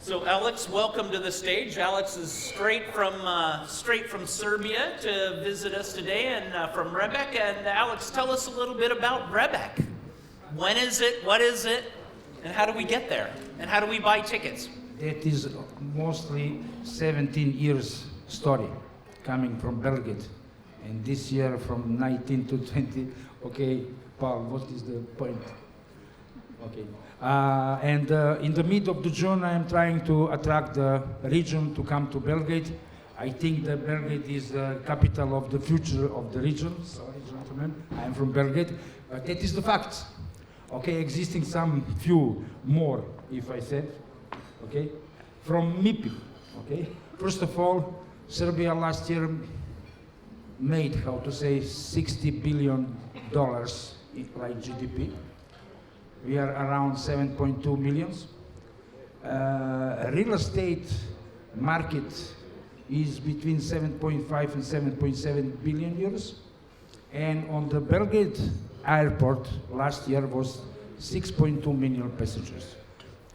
So Alex, welcome to the stage. Alex is straight from Serbia to visit us today, and from Rebek. And Alex, tell us a little bit about Rebek. When is it? What is it? And how do we get there? And how do we buy tickets? That is mostly 17 years story coming from Belgrade. And this year from 19 to 20. Okay, Paul, what is the point? Okay. In the mid of the June, I am trying to attract the region to come to Belgrade. I think that Belgrade is the capital of the future of the region. Sorry, gentlemen, I am from Belgrade, but that is the fact. Okay, existing some few more, if I said. Okay, from MIPI. Okay, first of all, Serbia last year made, how to say, $60 billion like GDP. We are around 7.2 millions. Real estate market is between 7.5 and 7.7 billion euros. And on the Belgrade airport last year was 6.2 million passengers.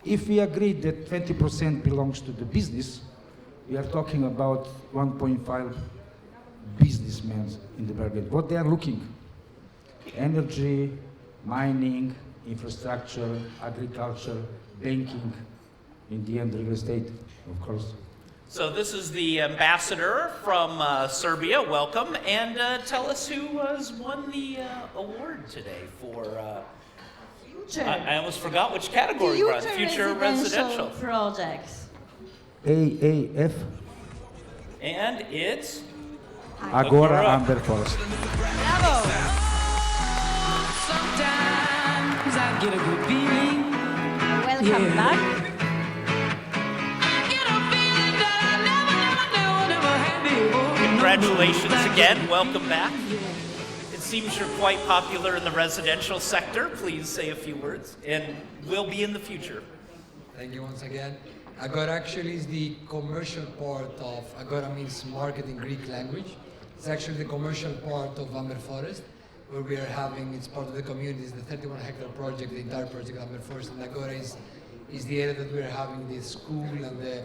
If we agree that 20% belongs to the business, we are talking about 1.5 businessmen in the Belgrade. What they are looking? Energy, mining, infrastructure, agriculture, banking, in the end real estate, of course. So this is the ambassador from Serbia. Welcome, and tell us who has won the award today for. I almost forgot which category we're on. Future residential projects. AAF. And it's Agora Amber Forest. Bravo. Sometimes I get a good feeling. Welcome back. Congratulations again. Welcome back. It seems you're quite popular in the residential sector. Please say a few words, and will be in the future. Thank you once again. Agora actually is the commercial part of, Agora means market in Greek language. It's actually the commercial part of Amber Forest, where we are having, it's part of the community, it's the 31 hectare project, the entire project Amber Forest. And Agora is the area that we're having the school and the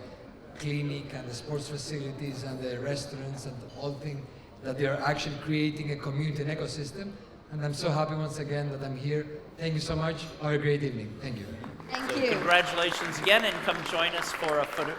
clinic and the sports facilities and the restaurants and all things that they are actually creating a community and ecosystem. And I'm so happy once again that I'm here. Thank you so much. Have a great evening. Thank you. Thank you. Congratulations again, and come join us for a photo.